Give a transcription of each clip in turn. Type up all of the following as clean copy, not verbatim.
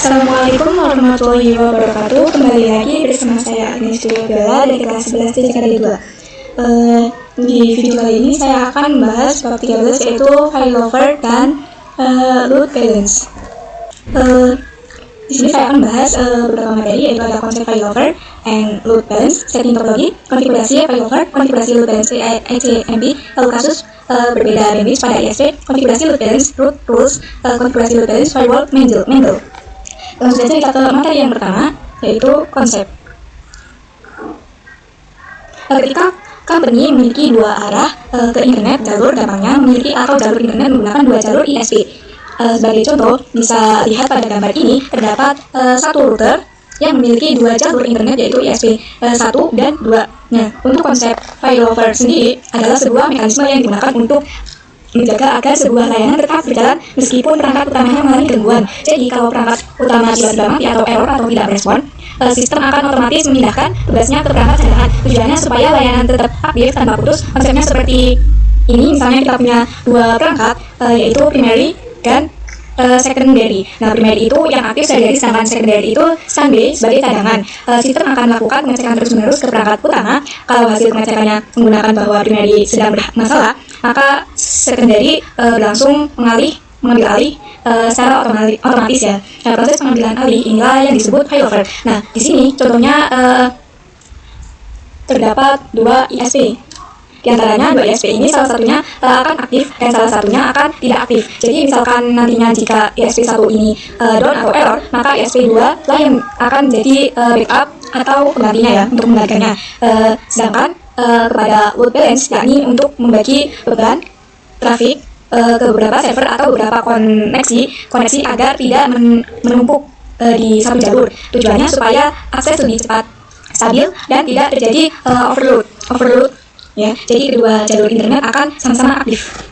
Assalamualaikum warahmatullahi wabarakatuh. Kembali lagi bersama saya Agnes Bella dari kelas 11 TCKD 2. Di video kali ini saya akan membahas bab 13 yaitu failover dan load balance. Di sini saya akan membahas beberapa materi yaitu ada konsep failover and load balance, setting topologi, konfigurasi failover, konfigurasi load balance ICMP, lalu kasus berbeda bandwidth pada ISP, konfigurasi load balance, root rules, konfigurasi load balance, firewall, Mendel. Langsung saja kita ke materi yang pertama, yaitu konsep. Ketika company memiliki dua arah ke internet, jalur gampangnya memiliki atau jalur internet menggunakan dua jalur ISP. Sebagai contoh, bisa lihat pada gambar ini terdapat satu router yang memiliki dua jalur internet yaitu ISP 1 dan 2. Nah, untuk konsep failover sendiri adalah sebuah mekanisme yang digunakan untuk menjaga agar sebuah layanan tetap berjalan meskipun perangkat utamanya mengalami gangguan. Jadi kalau perangkat utama tiba-tiba mati atau error atau tidak berespon, sistem akan otomatis memindahkan tugasnya ke perangkat cadangan. Tujuannya supaya layanan tetap aktif tanpa putus. Konsepnya seperti ini, misalnya kita punya dua perangkat yaitu primary dan secondary. Nah, primary itu yang aktif sehari-hari, sedangkan secondary itu standby sebagai cadangan. Sistem akan melakukan pengecekan terus-menerus ke perangkat utama. Kalau hasil pengecekannya menggunakan bahwa primary sedang bermasalah, maka secondary langsung mengambil alih secara otomatis ya. Nah, proses pengambilan alih inilah yang disebut failover. Nah, di sini contohnya terdapat dua ISP. Di antaranya dua ISP ini salah satunya akan aktif dan salah satunya akan tidak aktif. Jadi misalkan nantinya jika ISP 1 ini down atau error, maka ISP 2 lah yang akan jadi backup atau penggantinya ya untuk menggantikannya. Sedangkan kepada load balance yakni untuk membagi beban trafik ke beberapa server atau beberapa koneksi agar tidak menumpuk di satu jalur. Tujuannya supaya akses lebih cepat, stabil dan tidak terjadi overload. Ya, jadi kedua jalur internet akan sama-sama aktif.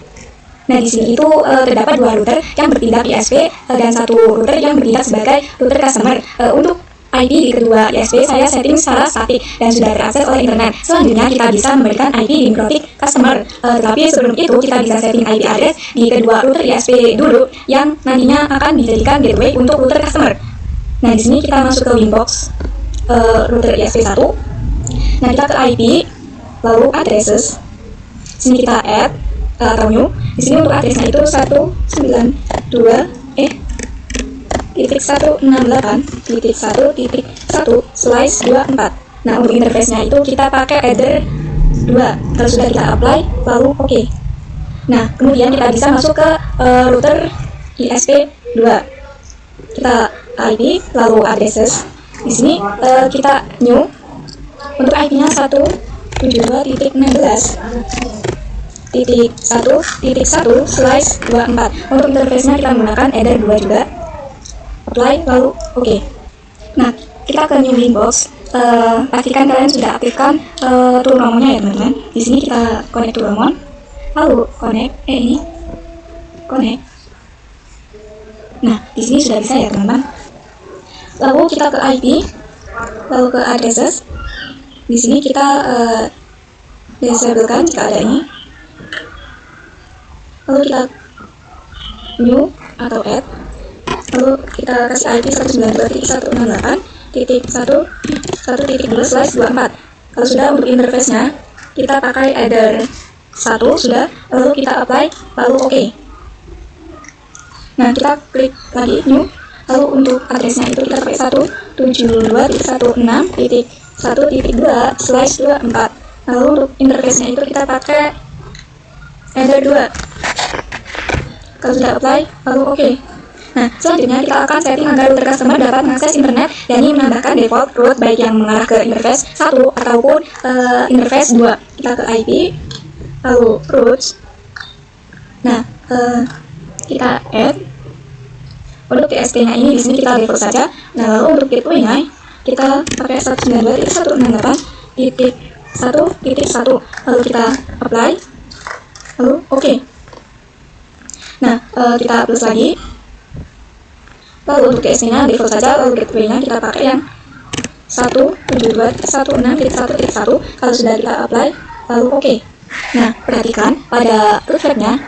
Nah, di sini itu terdapat dua router yang bertindak ISP dan satu router yang bertindak sebagai router customer. Untuk IP di kedua ISP saya setting secara statik dan sudah terakses oleh internet. Selanjutnya kita bisa memberikan IP di Microtik customer. Tetapi sebelum itu kita bisa setting IP address di kedua router ISP dulu yang nantinya akan dijadikan gateway untuk router customer. Nah, di sini kita masuk ke Winbox router ISP 1. Nah, kita ke IP lalu addresses. Sini kita add atau new. Di sini untuk addressnya itu 192.168.1.1/24. Nah, untuk interface-nya itu kita pakai header 2. Kalau sudah kita apply, lalu oke. Nah, kemudian kita bisa masuk ke router ISP 2. Kita IP lalu addresses. Di sini kita new. Untuk IP-nya 172.16.1.1/24. Untuk interface-nya kita menggunakan header 2 juga. Apply lalu oke. Nah, kita ke new Winbox. Pastikan kalian sudah aktifkan tool romonnya ya teman-teman. Di sini kita connect to romon. Lalu connect connect. Nah, di sini sudah bisa ya teman-teman. Lalu kita ke IP, lalu ke addresses. Di sini kita disablekan jika ada ini. Lalu kita new atau add. Lalu kita kasih IP 192.168.1.2/24. Kalau sudah untuk interface-nya kita pakai header 1 sudah, lalu kita apply, lalu oke. Nah, kita klik lagi new. Lalu untuk address-nya itu kita pakai 172.168.1.2/24. Lalu untuk interface-nya itu kita pakai header 2. Kalau sudah apply, lalu oke. Nah, selanjutnya kita akan setting agar router customer dapat mengakses internet, yakni menambahkan default route baik yang mengarah ke interface 1 ataupun interface 2. Kita ke IP, lalu routes. Nah, kita add. Untuk ISP-nya ini di sini kita default saja. Nah, lalu untuk gateway-nya kita pakai 192.168.1.1. Lalu kita apply, lalu oke. Nah, kita plus lagi. Lalu untuk ISP-nya default saja. Lalu gateway-nya kita pakai yang 172.168.1.1. Kalau sudah kita apply, lalu oke. Nah, perhatikan pada root flag-nya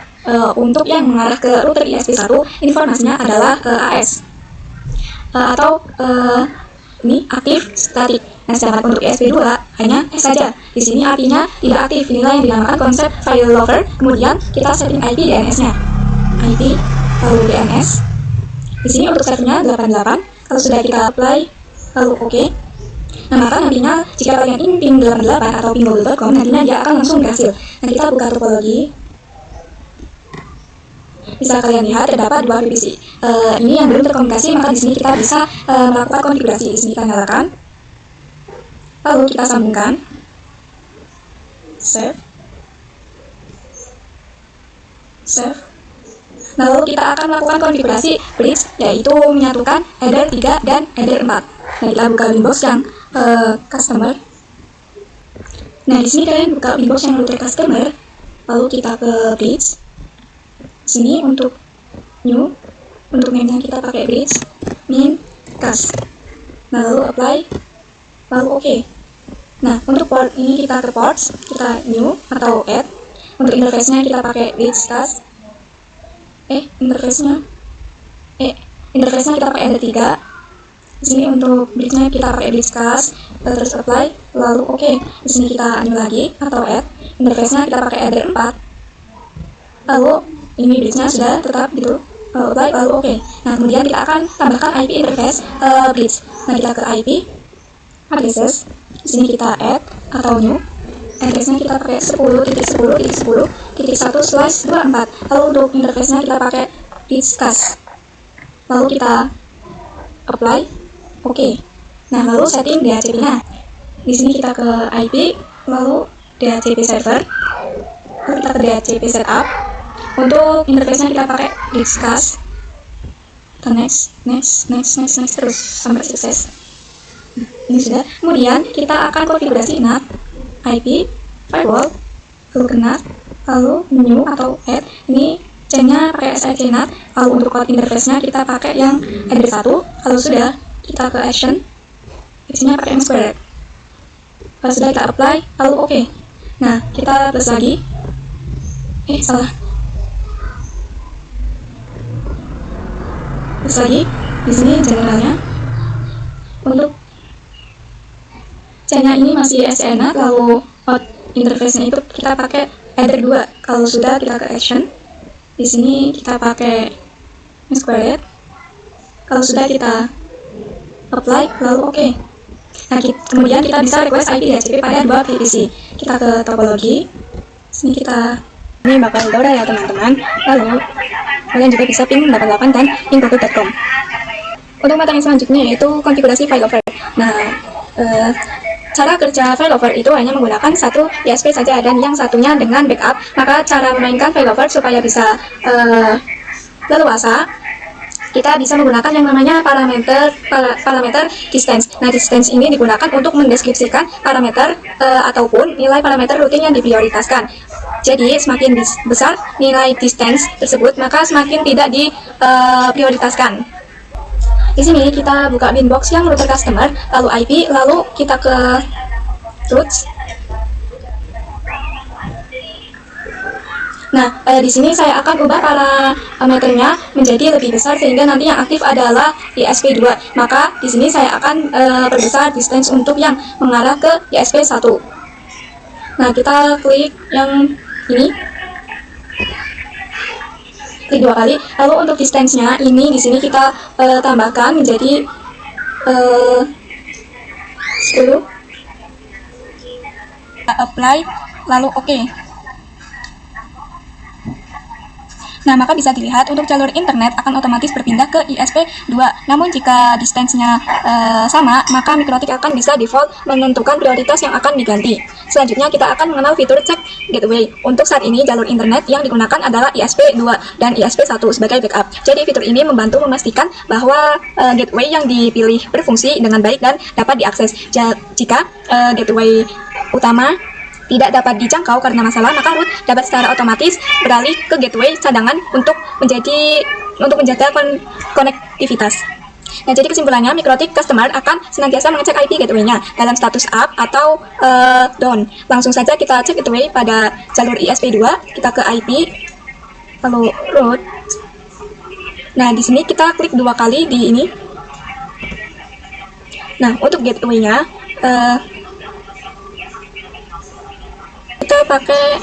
untuk yang mengarah ke router ISP1, informasinya adalah AS. atau ini aktif statik. Nah, sedangkan untuk ESP2 hanya S saja. Di sini artinya tidak aktif. Inilah yang dinamakan konsep failover. Kemudian kita setting IP DNS-nya. IP lalu DNS. Di sini untuk servernya 88. Kalau sudah kita apply lalu oke. Nah, maka nantinya jika kalian ingin ping 88 atau ping.com, nantinya dia akan langsung berhasil. Nah, kita buka topologi. Bisa kalian lihat terdapat dua VPC. Ini yang belum terkomunikasi, maka di sini kita bisa melakukan konfigurasi. Di sini kita nyalakan. Lalu kita sambungkan. Save. Save. Lalu kita akan melakukan konfigurasi bridge, yaitu menyatukan header 3 dan header 4. Nah, kita buka Winbox yang customer. Nah, di sini kalian buka Winbox yang router customer, lalu kita ke bridge. Sini untuk new, untuk name-nya kita pakai bridge, min, cast. Nah, lalu apply, lalu oke. Nah, untuk port ini kita ke ports, kita new atau add. Untuk interface-nya kita pakai bridge cast. Interface-nya kita pakai header 3. Di sini untuk bridge-nya kita pakai bridge cast, terus apply, lalu oke. Di sini kita new lagi atau add. Interface-nya kita pakai header 4. Lalu ini bridge-nya sudah tetap gitu, lalu apply, lalu oke. Nah, kemudian kita akan tambahkan IP interface bridge. Nah, kita ke IP addresses. Di sini kita add atau new. Address-nya kita pakai 10.10.10.1/24. Lalu untuk interface-nya kita pakai bridge cast. Lalu kita apply, oke. Nah, lalu setting DHCP-nya. Di sini kita ke IP, lalu DHCP server. Lalu kita ke DHCP setup. Untuk interface-nya kita pakai bridge cast. Next terus sampai sukses. Ini sudah. Kemudian kita akan konfigurasi NAT, IP, firewall, lalu ke NAT, lalu new atau add. Ini chain-nya pakai SIC NAT. Lalu untuk code interface-nya kita pakai yang header 1. Kalau sudah, kita ke action. Isinya pakai M-squared. Kalau sudah kita apply, lalu oke. Nah, kita plus lagi. Salah. Plus lagi. Di sini generalnya. Untuk chain-nya ini masih SNAT, lalu out interface-nya itu kita pakai header 2. Kalau sudah kita ke action. Di sini kita pakai M-squared. Kalau sudah kita apply, lalu oke. Nah, kemudian kita bisa request IP DHCP pada dua VPC. Kita ke topologi. Sini ini bakal Dora ya teman-teman. Lalu kalian juga bisa ping 88 dan ping.com. Untuk materi selanjutnya yaitu konfigurasi failover. Nah, cara kerja failover itu hanya menggunakan satu ISP saja dan yang satunya dengan backup. Maka cara memainkan failover supaya bisa leluasa, kita bisa menggunakan yang namanya parameter distance. Nah, distance ini digunakan untuk mendeskripsikan parameter ataupun nilai parameter rutin yang diprioritaskan. Jadi, semakin besar nilai distance tersebut, maka semakin tidak diprioritaskan. Di sini kita buka Winbox yang router customer, lalu IP, lalu kita ke routes. Nah, di sini saya akan ubah parameternya menjadi lebih besar sehingga nanti yang aktif adalah ISP2. Maka di sini saya akan perbesar distance untuk yang mengarah ke ISP1. Nah, kita klik yang ini. Klik 2 kali. Lalu untuk distance-nya ini di sini kita tambahkan menjadi 10. Apply, lalu oke. Nah, maka bisa dilihat untuk jalur internet akan otomatis berpindah ke ISP2. Namun jika distance-nya sama, maka Mikrotik akan bisa default menentukan prioritas yang akan diganti. Selanjutnya kita akan mengenal fitur check gateway. Untuk saat ini jalur internet yang digunakan adalah ISP2 dan ISP1 sebagai backup. Jadi fitur ini membantu memastikan bahwa gateway yang dipilih berfungsi dengan baik dan dapat diakses. Jika gateway utama tidak dapat dijangkau karena masalah, maka root dapat secara otomatis beralih ke gateway cadangan untuk menjaga konektivitas. Nah, jadi kesimpulannya, Mikrotik customer akan senantiasa mengecek IP gateway-nya dalam status up atau down. Langsung saja kita cek gateway pada jalur ISP2, kita ke IP, lalu root. Nah, di sini kita klik 2 kali di ini. Nah, untuk gateway-nya kita pakai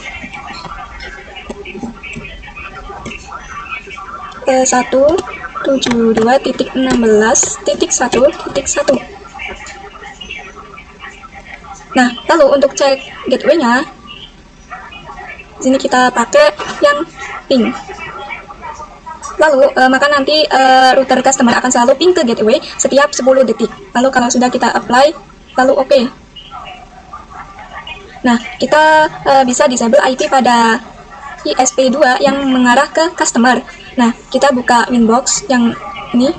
172.16.1.1. Nah, lalu untuk cek gateway-nya, sini kita pakai yang ping. Lalu maka nanti router customer akan selalu ping ke gateway setiap 10 detik. Lalu kalau sudah kita apply, lalu oke. Nah, kita bisa disable IP pada ISP2 yang mengarah ke customer. Nah, kita buka Winbox yang ini.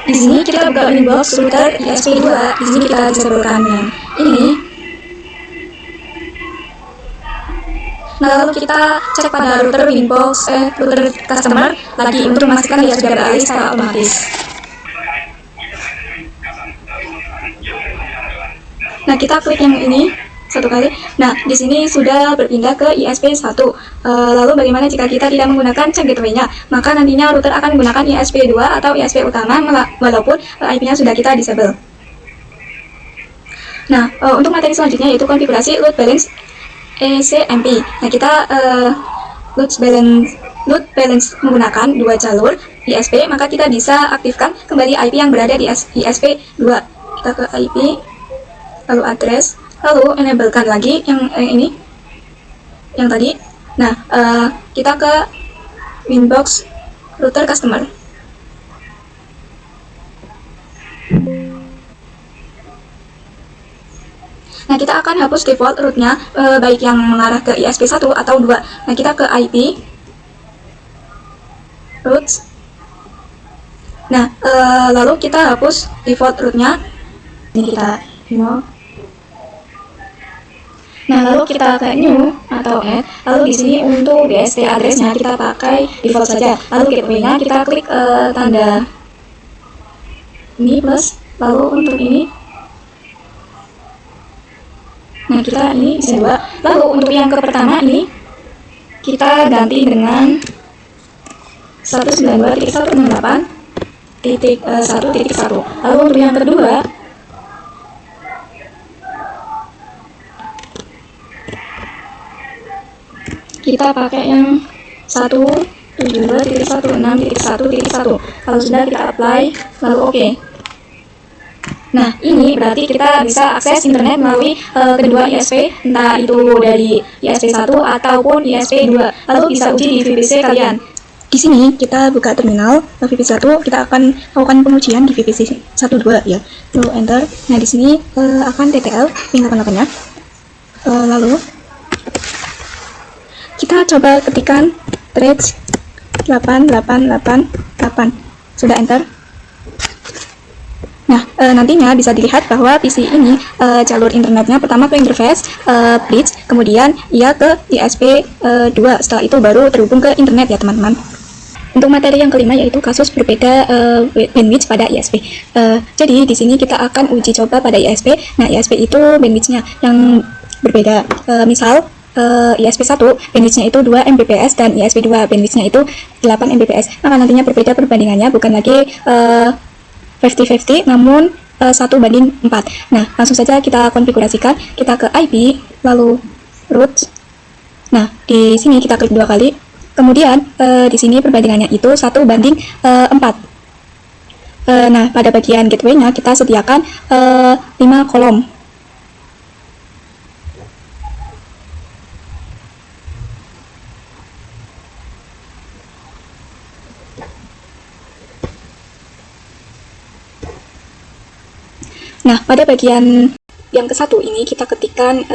Di sini kita buka Winbox router ISP2. Di sini kita disablekan yang ini. Nah, lalu kita cek pada router Winbox, router customer lagi untuk memastikan dia sudah beralih secara otomatis. Nah, kita klik yang ini satu kali. Nah, di sini sudah berpindah ke ISP1. Lalu bagaimana jika kita tidak menggunakan cek gateway-nya? Maka nantinya router akan menggunakan ISP2 atau ISP utama walaupun IP-nya sudah kita disable. Nah, untuk materi selanjutnya yaitu konfigurasi load balance ECMP. Nah, kita load balance menggunakan dua jalur ISP, maka kita bisa aktifkan kembali IP yang berada di ISP2. Kita ke IP, lalu address, lalu enablekan lagi yang ini, yang tadi. Nah, kita ke Winbox router customer. Nah, kita akan hapus default route-nya, baik yang mengarah ke ISP1 atau 2. Nah, kita ke IP, routes. Nah, lalu kita hapus default route-nya. Ini kita new. Nah, lalu kita ke new atau add. Lalu di sini untuk BSD address-nya kita pakai default saja. Lalu gateway-nya kita klik tanda ini plus. Lalu untuk ini, nah kita ini bisa 2. Lalu untuk yang ke pertama ini kita ganti dengan 192.168.1.1. Lalu untuk yang kedua kita pakai yang 172.16.1.1. Kalau sudah kita apply, lalu oke. Nah, ini berarti kita bisa akses internet melalui kedua ISP, entah itu dari ISP1 ataupun ISP2. Lalu bisa uji di VPC kalian. Di sini kita buka terminal VPC1, kita akan lakukan pengujian di VPC 12 ya. Lalu enter. Nah, di sini akan TTL ping 88-nya. Lalu kita coba ketikkan trace 8888. Sudah enter. Nah, nantinya bisa dilihat bahwa PC ini jalur internetnya pertama ke interface bridge, kemudian ia ke ISP 2. Setelah itu baru terhubung ke internet ya teman-teman. Untuk materi yang kelima yaitu kasus berbeda bandwidth pada ISP. Jadi di sini kita akan uji coba pada ISP. Nah, ISP itu bandwidth-nya yang berbeda. Misal ISP1 bandwidth-nya itu 2 Mbps dan ISP2 bandwidth-nya itu 8 Mbps. Maka nantinya berbeda perbandingannya, bukan lagi 50-50, namun 1:4. Nah, langsung saja kita konfigurasikan. Kita ke IP, lalu root. Nah, di sini kita klik 2 kali. Kemudian di sini perbandingannya itu 1:4. Nah, pada bagian gateway-nya kita sediakan 5 kolom. Nah, pada bagian yang ke-1 ini kita ketikkan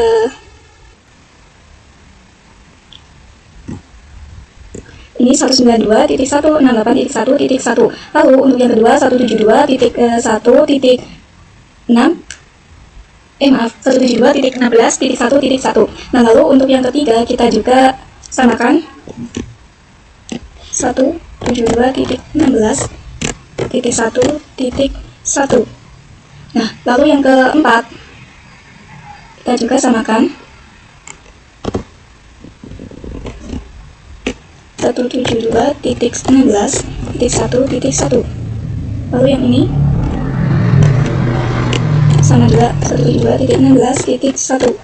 ini 192.168.1.1. Lalu untuk yang kedua 172.16.1.1. Nah, lalu untuk yang ketiga kita juga samakan 172.16.1.1. Nah, lalu yang keempat kita juga samakan 172.16.1.1. Lalu yang ini sama juga 172.16.1.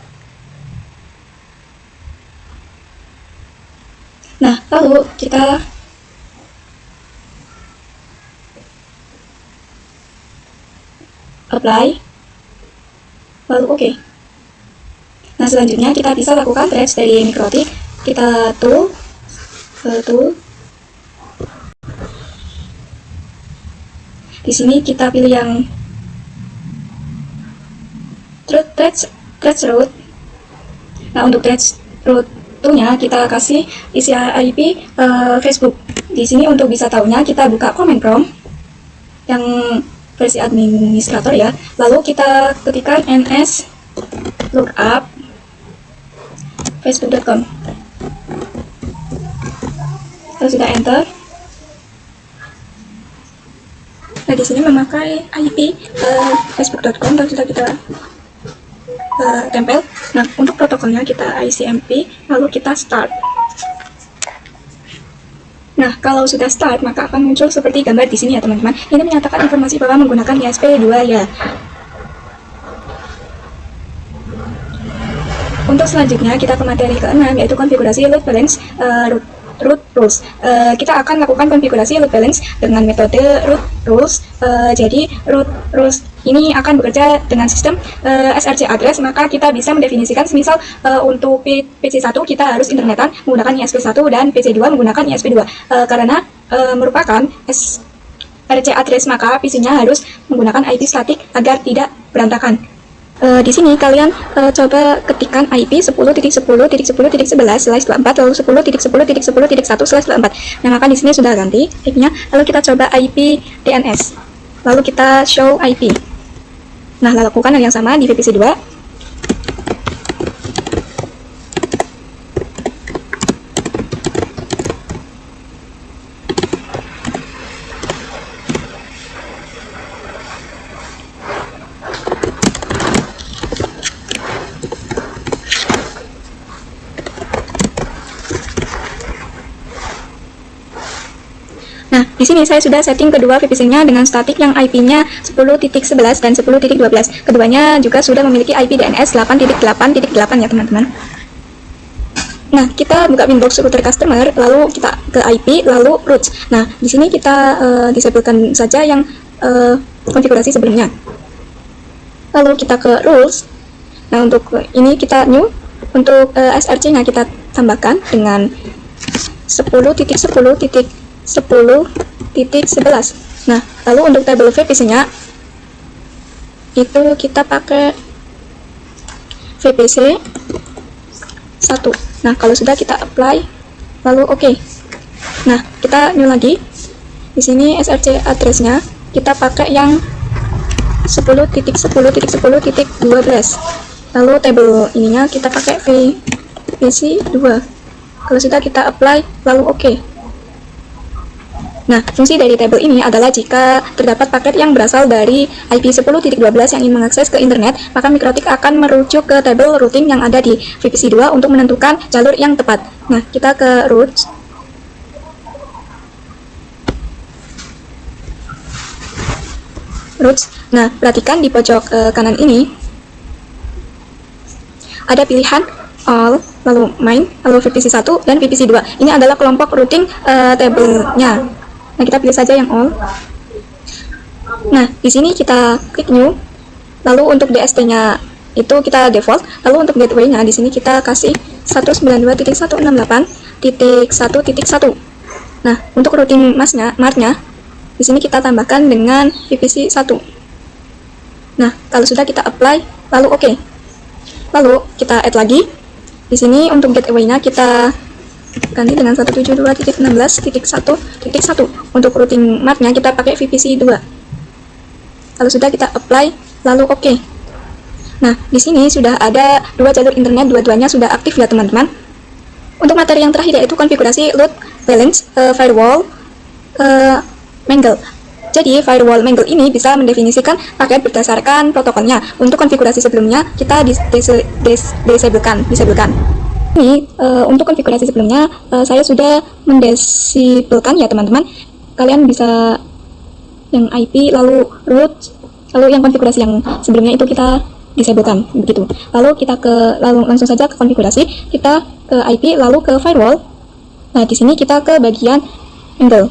Nah, lalu kita apply, lalu oke. Nah, selanjutnya kita bisa lakukan threads dari Mikrotik. Kita tool, di sini kita pilih yang threads root. Nah, untuk threads root nya kita kasih isi IP Facebook. Di sini untuk bisa tahunya kita buka command prompt yang versi administrator ya. Lalu kita ketikkan ns lookup facebook.com. Kalau sudah enter, nah di sini memakai IP facebook.com dan sudah kita tempel. Nah, untuk protokolnya kita ICMP, lalu kita start. Nah, kalau sudah start, maka akan muncul seperti gambar di sini ya teman-teman. Ini menyatakan informasi bahwa menggunakan ISP2 ya. Untuk selanjutnya kita ke materi ke-6, yaitu konfigurasi load balance root rules. Kita akan lakukan konfigurasi load balance dengan metode root rules. Jadi root rules ini akan bekerja dengan sistem SRC address, maka kita bisa mendefinisikan semisal untuk PC1 kita harus internetan menggunakan ISP1 dan PC2 menggunakan ISP2. Karena merupakan SRC address, maka PC-nya harus menggunakan IP statik agar tidak berantakan. Di sini kalian coba ketikkan IP 10.10.10.11/24 lalu 10.10.10.1/24. Nah, maka di sini sudah ganti IP-nya. Lalu kita coba IP DNS. Lalu kita show IP. Nah, lakukan hal yang sama di VPC2. Nah, di sini saya sudah setting kedua VPC-nya dengan statik yang IP-nya 10.11 dan 10.12. Keduanya juga sudah memiliki IP DNS 8.8.8 ya teman-teman. Nah, kita buka Winbox router customer, lalu kita ke IP, lalu routes. Nah, di sini kita disablekan saja yang konfigurasi sebelumnya. Lalu kita ke rules. Nah, untuk ini kita new. Untuk SRC-nya kita tambahkan dengan 10.10.10.11. Nah, lalu untuk table VPC-nya itu kita pakai VPC 1. Nah, kalau sudah kita apply, lalu oke. Nah, kita new lagi. Di sini SRC address-nya kita pakai yang 10.10.10.12. Lalu table ininya kita pakai VPC 2. Kalau sudah kita apply, lalu oke. Nah, fungsi dari table ini adalah jika terdapat paket yang berasal dari IP 10.12 yang ingin mengakses ke internet, maka Mikrotik akan merujuk ke table routing yang ada di VPC 2 untuk menentukan jalur yang tepat. Nah, kita ke routes. Nah, perhatikan di pojok kanan ini ada pilihan all, lalu main, lalu VPC 1 dan VPC 2. Ini adalah kelompok routing table-nya. Nah, kita pilih saja yang all. Nah, di sini kita klik new. Lalu untuk DSP-nya itu kita default. Lalu untuk gateway-nya di sini kita kasih 192.168.1.1. Nah, untuk routing mask-nya di sini kita tambahkan dengan VPC 1. Nah, kalau sudah kita apply, lalu oke. Lalu kita add lagi. Di sini untuk gateway-nya kita ganti dengan 172.16.1.1. Untuk routing mark-nya kita pakai VPC 2. Kalau sudah kita apply, lalu oke. Nah, di sini sudah ada dua jalur internet, dua-duanya sudah aktif ya teman-teman. Untuk materi yang terakhir yaitu konfigurasi load balance firewall mangle. Jadi firewall mangle ini bisa mendefinisikan paket berdasarkan protokolnya. Untuk konfigurasi sebelumnya kita disablekan. Ini untuk konfigurasi sebelumnya saya sudah mendisablekan ya teman-teman. Kalian bisa yang IP lalu root Lalu yang konfigurasi yang sebelumnya itu kita disablekan begitu. Lalu kita langsung saja ke konfigurasi, kita ke IP lalu ke firewall. Nah, di sini kita ke bagian angle.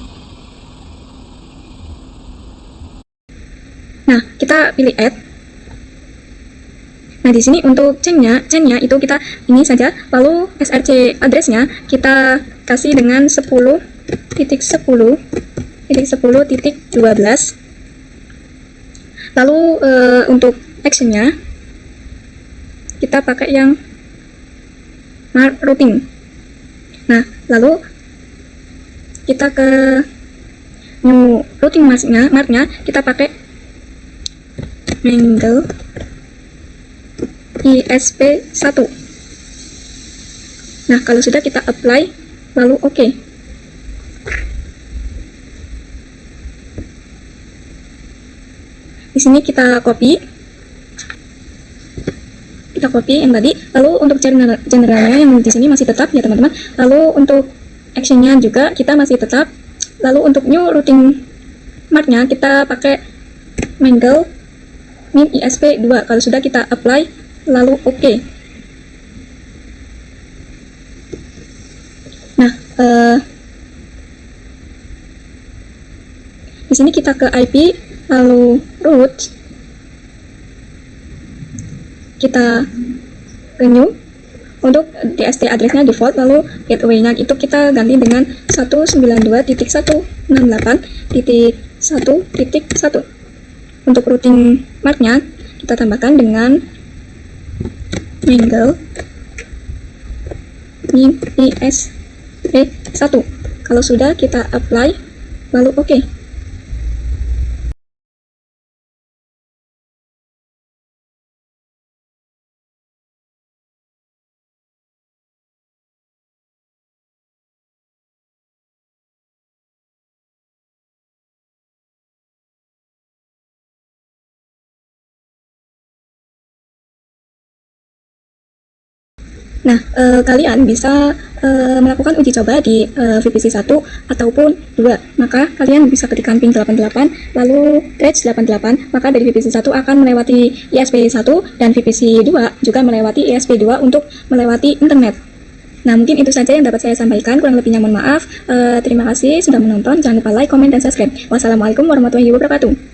Nah, kita pilih add. Nah, di sini untuk chainnya itu kita ini saja. Lalu SRC address-nya kita kasih dengan 10.10.10.12. Lalu untuk action-nya kita pakai yang routing. Nah, lalu kita ke new routing marknya kita pakai Mangle ISP1. Nah, kalau sudah kita apply lalu oke. Di sini kita copy yang tadi. Lalu untuk generalnya yang di sini masih tetap ya teman-teman. Lalu untuk actionnya juga kita masih tetap. Lalu untuk new routing marknya kita pakai Mangle min ISP2. Kalau sudah kita apply lalu oke. Nah, di sini kita ke IP lalu root, kita renew. Untuk DST address-nya default, lalu gateway-nya itu kita ganti dengan 192.168.1.1. Untuk routing mark-nya kita tambahkan dengan Mangle min ISP1. Kalau sudah kita apply lalu oke. Nah, kalian bisa melakukan uji coba di VPC 1 ataupun 2. Maka kalian bisa ketikkan ping 88 lalu threads 88, maka dari VPC 1 akan melewati ISP1 dan VPC 2 juga melewati ISP2 untuk melewati internet. Nah, mungkin itu saja yang dapat saya sampaikan. Kurang lebihnya mohon maaf. Terima kasih sudah menonton. Jangan lupa like, comment, dan subscribe. Wassalamualaikum warahmatullahi wabarakatuh.